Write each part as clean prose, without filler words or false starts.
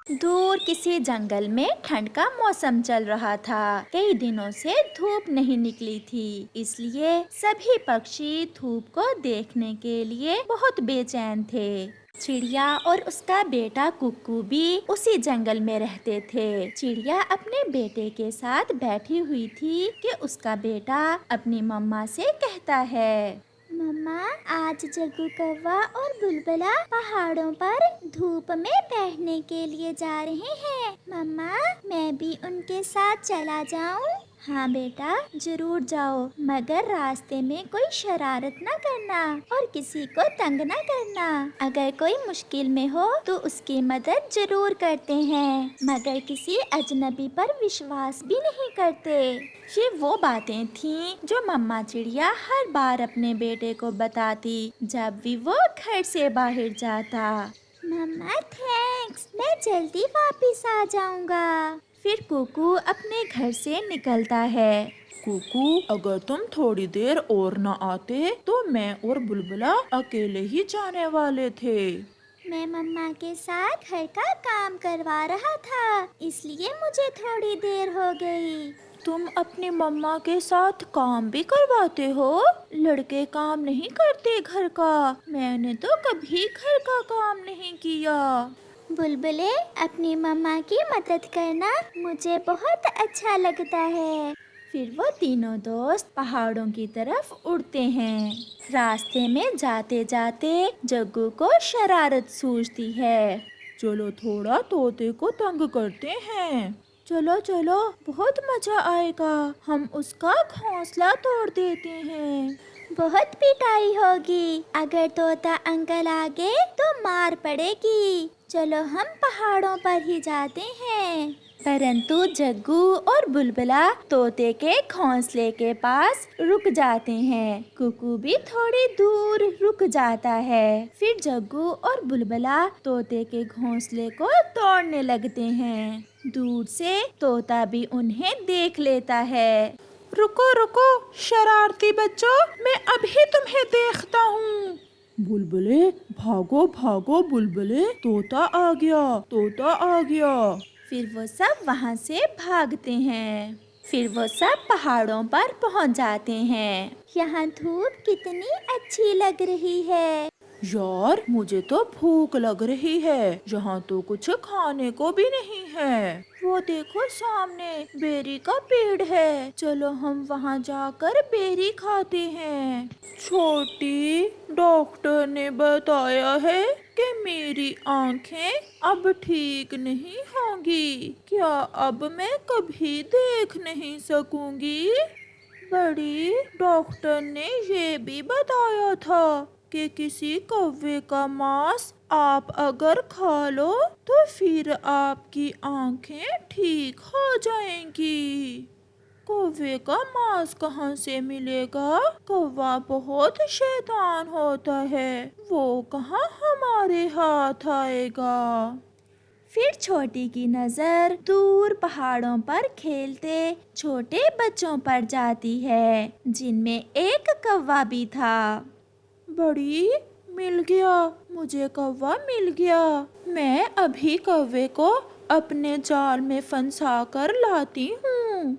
دور کسی جنگل میں ٹھنڈ کا موسم چل رہا تھا۔ کئی دنوں سے دھوپ نہیں نکلی تھی، اس لیے سبھی پکشی دھوپ کو دیکھنے کے لیے بہت بے چین تھے۔ چڑیا اور اس کا بیٹا ککو بھی اسی جنگل میں رہتے تھے۔ چڑیا اپنے بیٹے کے ساتھ بیٹھی ہوئی تھی کہ اس کا بیٹا اپنی مما سے کہتا ہے، مما آج جگو کوا اور بلبلا پہاڑوں پر دھوپ میں بیٹھنے کے لیے جا رہے ہیں، مما میں بھی ان کے ساتھ چلا جاؤں؟ ہاں بیٹا ضرور جاؤ، مگر راستے میں کوئی شرارت نہ کرنا اور کسی کو تنگ نہ کرنا۔ اگر کوئی مشکل میں ہو تو اس کی مدد ضرور کرتے ہیں، مگر کسی اجنبی پر وشواس بھی نہیں کرتے۔ یہ وہ باتیں تھیں جو مما چڑیا ہر بار اپنے بیٹے کو بتاتی جب بھی وہ گھر سے باہر جاتا۔ مما تھینکس، میں جلدی واپس آ جاؤں گا۔ پھر کوکو اپنے گھر سے نکلتا ہے۔ کوکو اگر تم تھوڑی دیر اور نہ آتے تو میں اور بلبلا اکیلے ہی جانے والے تھے۔ میں مما کے ساتھ گھر کا کام کروا رہا تھا، اس لیے مجھے تھوڑی دیر ہو گئی۔ تم اپنی مما کے ساتھ کام بھی کرواتے ہو؟ لڑکے کام نہیں کرتے گھر کا، میں نے تو کبھی گھر کا کام نہیں کیا۔ بلبلے اپنی مما کی مدد کرنا مجھے بہت اچھا لگتا ہے۔ پھر وہ تینوں دوست پہاڑوں کی طرف اڑتے ہیں۔ راستے میں جاتے جاتے جگو کو شرارت سوچتی ہے۔ چلو تھوڑا طوطے کو تنگ کرتے ہیں۔ چلو چلو بہت مزہ آئے گا، ہم اس کا گھونسلہ توڑ دیتے ہیں۔ بہت پٹائی ہوگی، اگر طوطا انکل آ گئے تو مار پڑے گی۔ چلو ہم پہاڑوں پر ہی جاتے ہیں۔ پرنتو جگو اور بلبلا طوطے کے گھونسلے کے پاس رک جاتے ہیں۔ کوکو بھی تھوڑی دور رک جاتا ہے۔ پھر جگو اور بلبلا طوطے کے گھونسلے کو توڑنے لگتے ہیں۔ دور سے طوطا بھی انہیں دیکھ لیتا ہے۔ رکو رکو شرارتی بچوں، میں ابھی تمہیں دیکھتا ہوں۔ بلبلے بھاگو بھاگو بلبلے، طوطا آ گیا، طوطا آ گیا۔ پھر وہ سب وہاں سے بھاگتے ہیں۔ پھر وہ سب پہاڑوں پر پہنچ جاتے ہیں۔ یہاں دھوپ کتنی اچھی لگ رہی ہے۔ یار مجھے تو بھوک لگ رہی ہے، یہاں تو کچھ کھانے کو بھی نہیں ہے۔ وہ دیکھو سامنے بیری کا پیڑ ہے، چلو ہم وہاں جا کر بیری کھاتے ہیں۔ چھوٹی، ڈاکٹر نے بتایا ہے کہ میری آنکھیں اب ٹھیک نہیں ہوں گی، کیا اب میں کبھی دیکھ نہیں سکوں گی؟ بڑی، ڈاکٹر نے یہ بھی بتایا تھا کہ کسی کوے کا ماंس آپ اگر کھا لو تو پھر آپ کی آنکھیں ٹھیک ہو جائیں گی۔ کوے کا ماंس کہاں سے ملے گا؟ کوا بہت شیطان ہوتا ہے، وہ کہاں ہمارے ہاتھ آئے گا۔ پھر چھوٹی کی نظر دور پہاڑوں پر کھیلتے چھوٹے بچوں پر جاتی ہے، جن میں ایک کوا بھی تھا۔ بڑی، مل گیا، مجھے کوا مل گیا، میں ابھی کوے کو اپنے جال میں پھنسا کر لاتی ہوں۔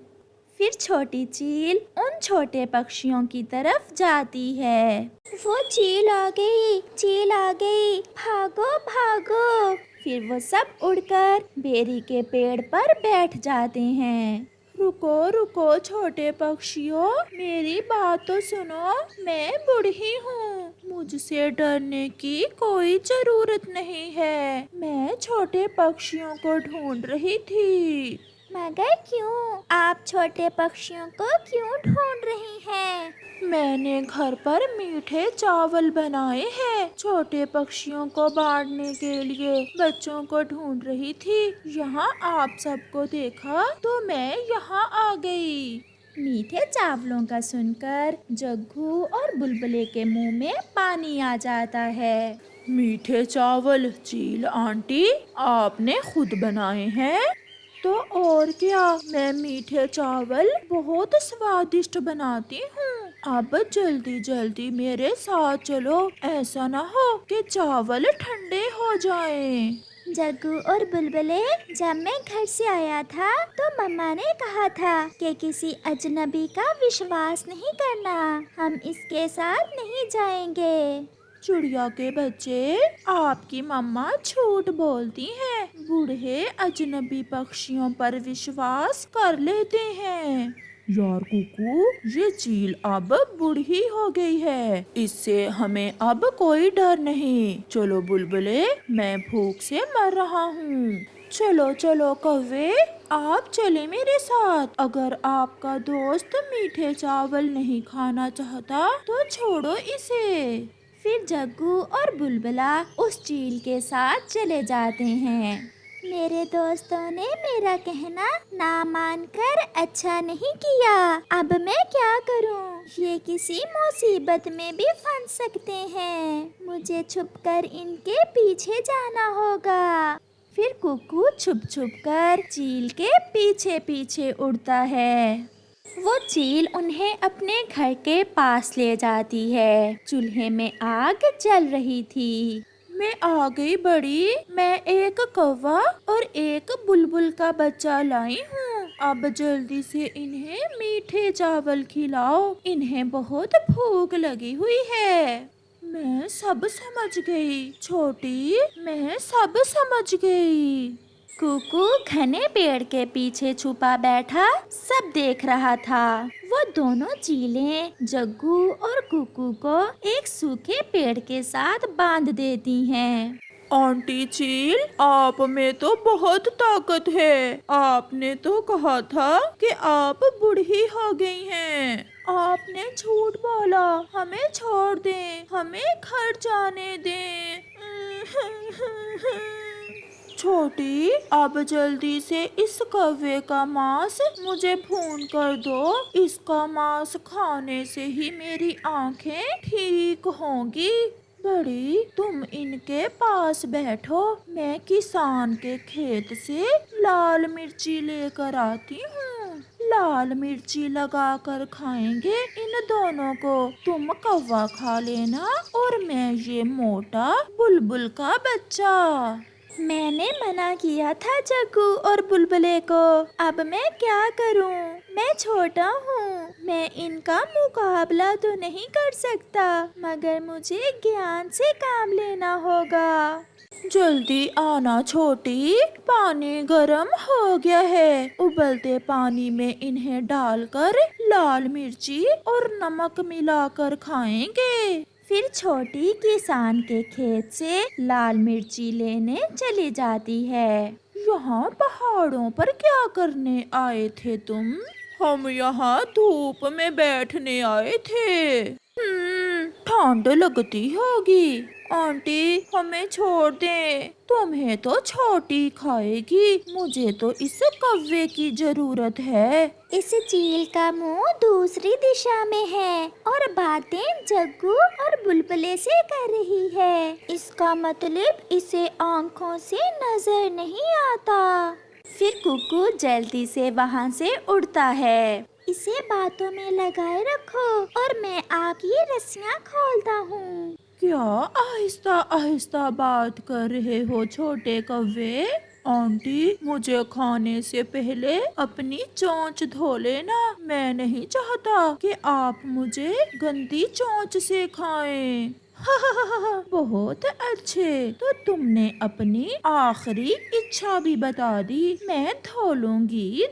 پھر چھوٹی چیل ان چھوٹے پکشیوں کی طرف جاتی ہے۔ وہ چیل آ گئی، چیل آ گئی، بھاگو بھاگو۔ پھر وہ سب اڑ کر بیری کے پیڑ پر بیٹھ جاتے ہیں۔ رکو رکو چھوٹے پکشیوں، میری بات تو سنو، میں بوڑھی ہوں، مجھ سے ڈرنے کی کوئی ضرورت نہیں ہے، میں چھوٹے پکشیوں کو ڈھونڈ رہی تھی۔ مگر کیوں؟ آپ چھوٹے پکشیوں کو کیوں ڈھونڈ رہی ہیں؟ میں نے گھر پر میٹھے چاول بنائے ہیں، چھوٹے پکشیوں کو بانٹنے کے لیے بچوں کو ڈھونڈ رہی تھی، یہاں آپ سب کو دیکھا تو میں یہاں آ گئی۔ میٹھے چاولوں کا سن کر جگو اور بلبلے کے منہ میں پانی آ جاتا ہے۔ میٹھے چاول چیل آنٹی آپ نے خود بنائے ہیں؟ تو اور کیا، میں میٹھے چاول بہت سوادشٹ بناتی ہوں، اب جلدی جلدی میرے ساتھ چلو، ایسا نہ ہو کہ چاول ٹھنڈے ہو جائیں۔ जग्गू और बुलबुले, जब मैं घर से आया था तो मम्मा ने कहा था कि किसी अजनबी का विश्वास नहीं करना, हम इसके साथ नहीं जाएंगे। चिड़िया के बच्चे, आपकी मम्मा झूठ बोलती हैं। बूढ़े अजनबी पक्षियों पर विश्वास कर लेते हैं। यार कुकू, ये चील अब बूढ़ी हो गई है, इससे हमें अब कोई डर नहीं। चलो बुलबुले, मैं भूख से मर रहा हूँ। चलो चलो कौवे, आप चले मेरे साथ। अगर आपका दोस्त मीठे चावल नहीं खाना चाहता तो छोड़ो इसे। फिर जग्गू और बुलबुला उस चील के साथ चले जाते हैं। मेरे दोस्तों ने मेरा कहना ना मानकर अच्छा नहीं किया, अब मैं क्या करूं? ये किसी मुसीबत में भी फंस सकते हैं, मुझे छुपकर इनके पीछे जाना होगा। फिर कुकू छुप छुप कर चील के पीछे पीछे उड़ता है। वो चील उन्हें अपने घर के पास ले जाती है। चूल्हे में आग जल रही थी। मैं आ गई बड़ी, मैं एक कौवा और एक बुलबुल का बच्चा लाई हूँ। अब जल्दी से इन्हें मीठे चावल खिलाओ, इन्हें बहुत भूख लगी हुई है। मैं सब समझ गई छोटी, मैं सब समझ गई। कुकू घने पेड़ के पीछे छुपा बैठा सब देख रहा था। वो दोनों चीलें जग्गू और कुकू को एक सूखे पेड़ के साथ बांध देती हैं। आंटी चील, आप में तो बहुत ताकत है। आपने तो कहा था कि आप बूढ़ी हो गई हैं। आपने झूठ बोला, हमें छोड़ दें, हमें घर जाने दें। छोटी, अब जल्दी से इस कौवे का मांस मुझे भून कर दो। इसका मांस खाने से ही मेरी आंखें ठीक होंगी। बड़ी, तुम इनके पास बैठो, मैं किसान के खेत से लाल मिर्ची लेकर आती हूँ। लाल मिर्ची लगा कर खाएंगे इन दोनों को। तुम कौवा खा लेना और मैं ये मोटा बुलबुल का बच्चा। मैंने मना किया था जग्गू और बुलबुले को, अब मैं क्या करूं? मैं छोटा हूँ, मैं इनका मुकाबला तो नहीं कर सकता, मगर मुझे ज्ञान से काम लेना होगा। जल्दी आना छोटी, पानी गरम हो गया है। उबलते पानी में इन्हें डालकर लाल मिर्ची और नमक मिलाकर खाएंगे। फिर छोटी किसान के खेत से लाल मिर्ची लेने चली जाती है। यहाँ पहाड़ों पर क्या करने आए थे तुम? हम यहाँ धूप में बैठने आए थे। ठंड लगती होगी। आंटी, हमें छोड़ दें, तुम्हें तो छोटी खाएगी, मुझे तो इस कौवे की जरूरत है। इस चील का मुंह दूसरी दिशा में है और बातें जग्गू और बुलबुले से कर रही है। इसका मतलब इसे आंखों से नजर नहीं आता। फिर कुकू जल्दी से वहाँ से उड़ता है। इसे बातों में लगाए रखो और मैं आपकी रस्सियाँ खोलता हूँ। क्या आहिस्ता आहिस्ता बात कर रहे हो छोटे कौवे? आंटी, मुझे खाने से पहले अपनी चोंच धो लेना। मैं नहीं चाहता कि आप मुझे गंदी चोंच से खाएं। बहुत अच्छे, तो तुमने अपनी आखिरी इच्छा भी बता दी। मैं धो लूंगी।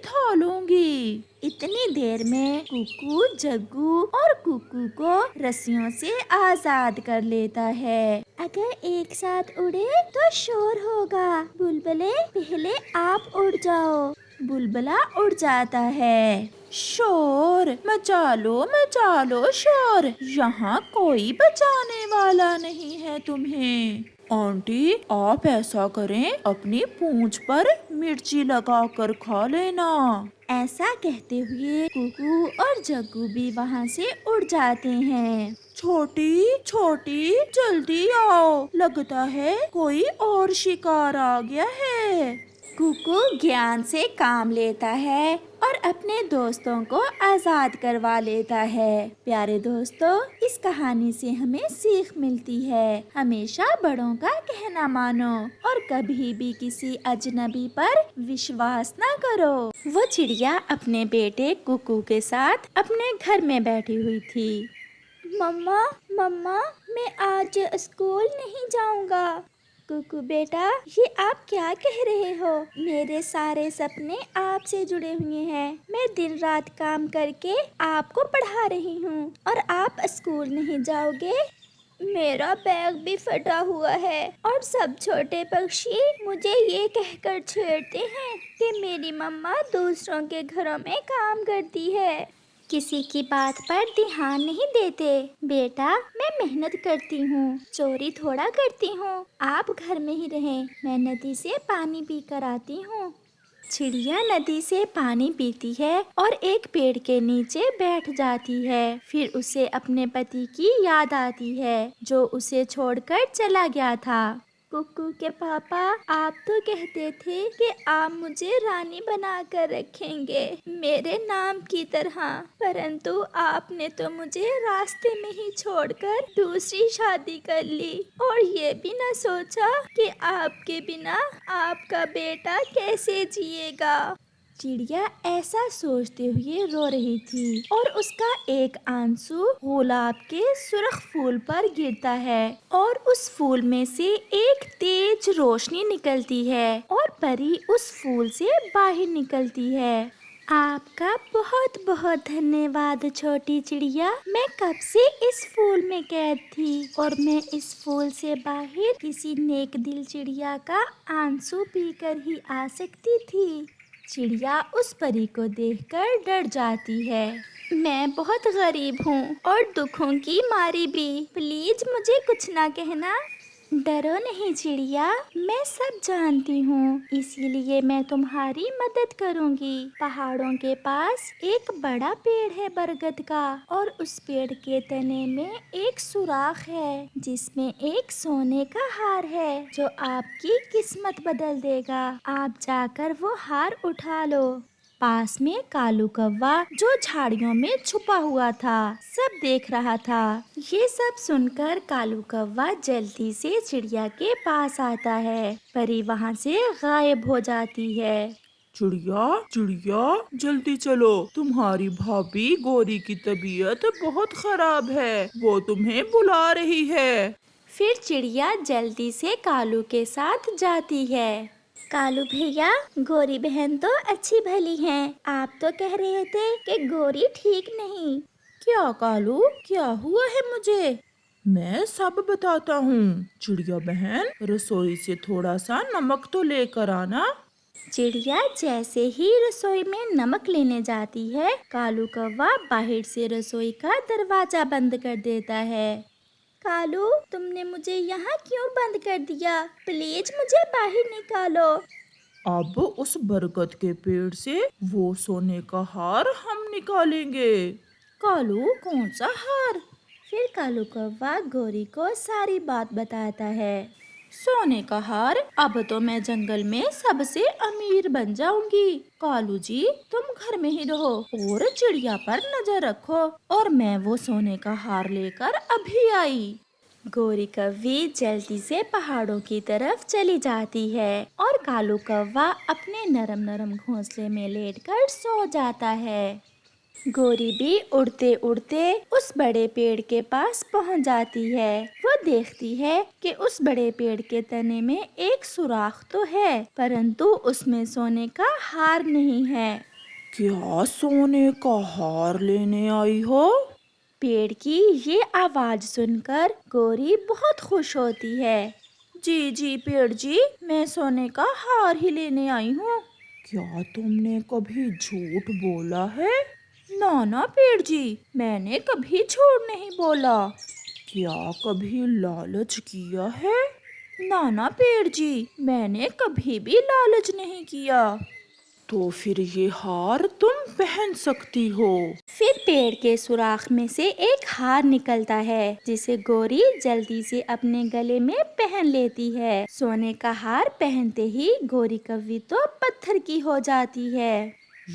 इतनी देर में कुकू जग्गू और कुकू को रस्सियों से आजाद कर लेता है। अगर एक साथ उड़े तो शोर होगा। बुलबुले, पहले आप उड़ जाओ। बुलबुला उड़ जाता है। शोर मचा लो शोर, यहाँ कोई बचाने वाला नहीं है तुम्हें। आंटी, आप ऐसा करें, अपनी पूंछ पर मिर्ची लगाकर खा लेना। ऐसा कहते हुए कुकू और जग्गू भी वहाँ से उड़ जाते हैं। छोटी जल्दी आओ, लगता है कोई और शिकार आ गया है। कुकू ज्ञान से काम लेता है और अपने दोस्तों को आज़ाद करवा लेता है। प्यारे दोस्तों, इस कहानी से हमें सीख मिलती है, हमेशा बड़ों का कहना मानो और कभी भी किसी अजनबी पर विश्वास ना करो। वो चिड़िया अपने बेटे कुकू के साथ अपने घर में बैठी हुई थी। मम्मा मम्मा, मैं आज स्कूल नहीं जाऊंगा। कुकू बेटा, ये आप क्या कह रहे हो? मेरे सारे सपने आपसे जुड़े हुए हैं। मैं दिन रात काम करके आपको पढ़ा रही हूँ और आप स्कूल नहीं जाओगे? मेरा बैग भी फटा हुआ है और सब छोटे पक्षी मुझे ये कहकर छेड़ते हैं कि मेरी मम्मा दूसरों के घरों में काम करती है। किसी की बात पर ध्यान नहीं देते। बेटा, मैं मेहनत करती हूँ, चोरी थोड़ा करती हूँ। आप घर में ही रहें, मैं नदी से पानी पी कर आती हूँ। चिड़िया नदी से पानी पीती है और एक पेड़ के नीचे बैठ जाती है। फिर उसे अपने पति की याद आती है जो उसे छोड़कर चला गया था। कुकू के पापा, आप तो कहते थे कि आप मुझे रानी बना कर रखेंगे, मेरे नाम की तरह, परंतु आपने तो मुझे रास्ते में ही छोड़कर दूसरी शादी कर ली और ये भी न सोचा कि आपके बिना आपका बेटा कैसे जिएगा। चिड़िया ऐसा सोचते हुए रो रही थी और उसका एक आंसू गुलाब के सुर्ख फूल पर गिरता है और उस फूल में से एक तेज रोशनी निकलती है और परी उस फूल से बाहर निकलती है। आपका बहुत बहुत धन्यवाद छोटी चिड़िया। मैं कब से इस फूल में कैद थी और मैं इस फूल से बाहर किसी नेक दिल चिड़िया का आंसू पीकर ही आ सकती थी। चिड़िया उस परी को देखकर डर जाती है। मैं बहुत गरीब हूँ और दुखों की मारी भी, प्लीज मुझे कुछ ना कहना। डरो नहीं चिड़िया, मैं सब जानती हूँ, इसीलिए मैं तुम्हारी मदद करूँगी। पहाड़ों के पास एक बड़ा पेड़ है बरगद का और उस पेड़ के तने में एक सुराख है जिसमें एक सोने का हार है जो आपकी किस्मत बदल देगा। आप जाकर वो हार उठा लो। पास में कालू कौवा जो झाड़ियों में छुपा हुआ था सब देख रहा था। ये सब सुनकर कालू कौवा जल्दी से चिड़िया के पास आता है। परी वहाँ से गायब हो जाती है। चिड़िया चिड़िया, जल्दी चलो, तुम्हारी भाभी गौरी की तबीयत बहुत खराब है, वो तुम्हें बुला रही है। फिर चिड़िया जल्दी से कालू के साथ जाती है। कालू भैया, गौरी बहन तो अच्छी भली हैं। आप तो कह रहे थे कि गौरी ठीक नहीं। क्या कालू, क्या हुआ है मुझे? मैं सब बताता हूँ। चिड़िया बहन, रसोई से थोड़ा सा नमक तो लेकर आना। चिड़िया जैसे ही रसोई में नमक लेने जाती है, कालू कौवा बाहर से रसोई का दरवाजा बंद कर देता है। कालू, तुमने मुझे यहाँ क्यों बंद कर दिया? प्लीज मुझे बाहर निकालो। अब उस बरगद के पेड़ से वो सोने का हार हम निकालेंगे। कालू, कौन सा हार? फिर कालू कौवा गौरी को सारी बात बताता है। सोने का हार? अब तो मैं जंगल में सबसे अमीर बन जाऊंगी। कालू जी, तुम घर में ही रहो और चिड़िया पर नजर रखो और मैं वो सोने का हार लेकर अभी आई। गौरी कौवी जल्दी से पहाड़ों की तरफ चली जाती है और कालू कौवा अपने नरम नरम घोंसले में लेटकर सो जाता है। गौरी भी उड़ते उड़ते उस बड़े पेड़ के पास पहुंच जाती है। वो देखती है कि उस बड़े पेड़ के तने में एक सुराख तो है, परंतु उसमें सोने का हार नहीं है। क्या सोने का हार लेने आई हो? पेड़ की ये आवाज सुनकर गौरी बहुत खुश होती है। जी जी पेड़ जी, मैं सोने का हार ही लेने आई हूँ। क्या तुमने कभी झूठ बोला है? ना ना पेड़ जी, मैंने कभी झूठ नहीं बोला। क्या कभी लालच किया है? ना ना पेड़ जी, मैंने कभी भी लालच नहीं किया। تو پھر یہ ہار تم پہن سکتی ہو۔ پھر پیڑ کے سوراخ میں سے ایک ہار نکلتا ہے جسے گوری جلدی سے اپنے گلے میں پہن لیتی ہے۔ سونے کا ہار پہنتے ہی گوری کوی تو پتھر کی ہو جاتی ہے۔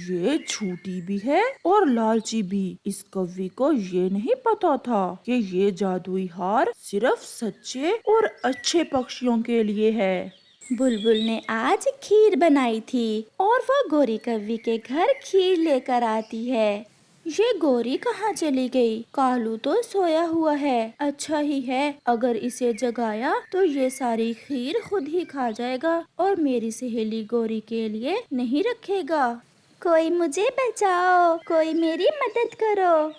یہ جھوٹی بھی ہے اور لالچی بھی۔ اس کوی کو یہ نہیں پتا تھا کہ یہ جادوئی ہار صرف سچے اور اچھے پکشیوں کے لیے ہے۔ بلبل نے آج کھیر بنائی تھی اور وہ گوری کوی کے گھر کھیر لے کر آتی ہے۔ یہ گوری کہاں چلی گئی؟ کالو تو سویا ہوا ہے۔ اچھا ہی ہے، اگر اسے جگایا تو یہ ساری کھیر خود ہی کھا جائے گا اور میری سہیلی گوری کے لیے نہیں رکھے گا۔ کوئی مجھے بچاؤ، کوئی میری مدد کرو۔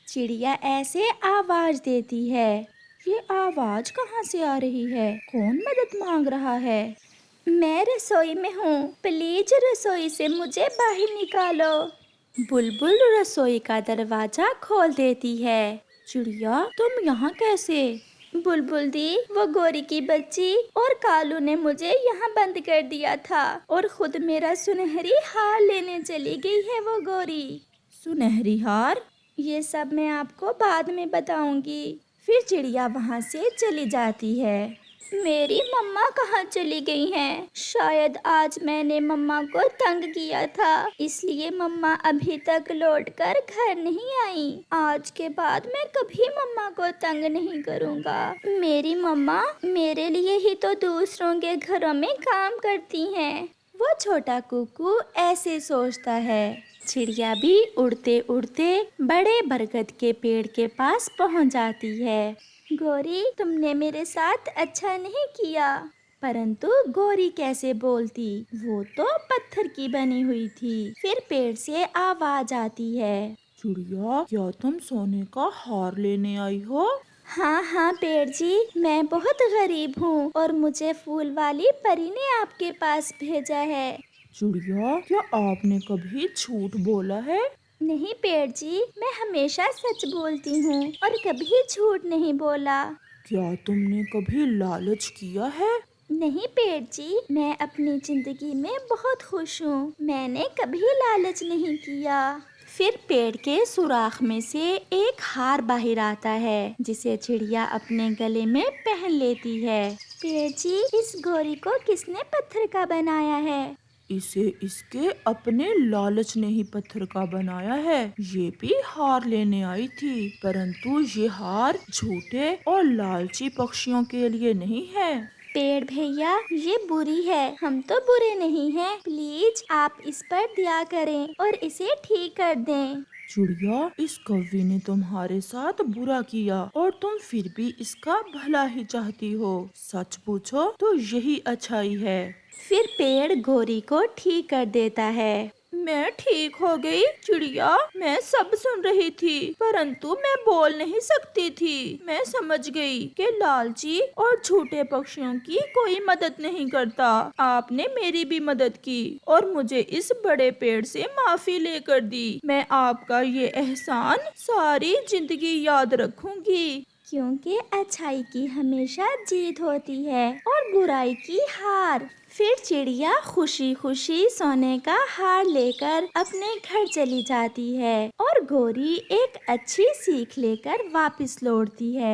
چڑیا ایسے آواز دیتی ہے۔ یہ آواز کہاں سے آ رہی ہے؟ کون مدد مانگ رہا ہے؟ میں رسوئی میں ہوں، پلیز رسوئی سے مجھے باہر نکالو۔ بلبل رسوئی کا دروازہ کھول دیتی ہے۔ چڑیا تم یہاں کیسے؟ بلبل دی، وہ گوری کی بچی اور کالو نے مجھے یہاں بند کر دیا تھا اور خود میرا سنہری ہار لینے چلی گئی ہے وہ گوری۔ سنہری ہار؟ یہ سب میں آپ کو بعد میں بتاؤں گی۔ پھر چڑیا وہاں سے چلی جاتی ہے۔ میری مما کہاں چلی گئی ہیں؟ شاید آج میں نے مما کو تنگ کیا تھا، اس لیے مما ابھی تک لوٹ کر گھر نہیں آئی۔ آج کے بعد میں کبھی مما کو تنگ نہیں کروں گا۔ میری مما میرے لیے ہی تو دوسروں کے گھروں میں کام کرتی ہیں۔ وہ چھوٹا کوکو ایسے سوچتا ہے۔ چڑیا بھی اڑتے اڑتے بڑے برگد کے پیڑ کے پاس پہنچ جاتی ہے۔ گوری، تم نے میرے ساتھ اچھا نہیں کیا۔ پرنتو گوری کیسے بولتی؟ وہ تو پتھر کی بنی ہوئی تھی۔ پھر پیڑ سے آواز آتی ہے۔ چڑیا، کیا تم سونے کا ہار لینے آئی ہو؟ ہاں ہاں پیڑ جی، میں بہت غریب ہوں اور مجھے پھول والی پری نے آپ کے پاس بھیجا ہے۔ چڑیا، کیا آپ نے کبھی جھوٹ بولا ہے؟ نہیں پیڑ جی، میں ہمیشہ سچ بولتی ہوں اور کبھی جھوٹ نہیں بولا۔ کیا تم نے کبھی لالچ کیا ہے؟ نہیں پیڑ جی، میں اپنی زندگی میں بہت خوش ہوں، میں نے کبھی لالچ نہیں کیا۔ پھر پیڑ کے سوراخ میں سے ایک ہار باہر آتا ہے جسے چڑیا اپنے گلے میں پہن لیتی ہے۔ پیڑ جی، اس گوری کو کس نے پتھر کا بنایا ہے؟ اسے اس کے اپنے لالچ نے ہی پتھر کا بنایا ہے۔ یہ بھی ہار لینے آئی تھی، پرنتو یہ ہار جھوٹے اور لالچی پکشیوں کے لیے نہیں ہے۔ پیڑ بھیا، یہ بری ہے، ہم تو برے نہیں ہیں، پلیز آپ اس پر دیا کریں اور اسے ٹھیک کر دیں۔ چڑیا، اس کوی نے تمہارے ساتھ برا کیا اور تم پھر بھی اس کا بھلا ہی چاہتی ہو۔ سچ پوچھو تو یہی اچھائی ہے۔ پھر پیڑ گوری کو ٹھیک کر دیتا ہے۔ میں ٹھیک ہو گئی چڑیا، میں سب سن رہی تھی، پرنتو میں بول نہیں سکتی تھی۔ میں سمجھ گئی کہ لالچی اور جھوٹے پکشیوں کی کوئی مدد نہیں کرتا۔ آپ نے میری بھی مدد کی اور مجھے اس بڑے پیڑ سے معافی لے کر دی۔ میں آپ کا یہ احسان ساری زندگی یاد رکھوں گی۔ کیونکہ اچھائی کی ہمیشہ جیت ہوتی ہے اور برائی کی ہار۔ پھر چڑیا خوشی خوشی سونے کا ہار لے کر اپنے گھر چلی جاتی ہے اور گوری ایک اچھی سیکھ لے کر واپس لوٹتی ہے۔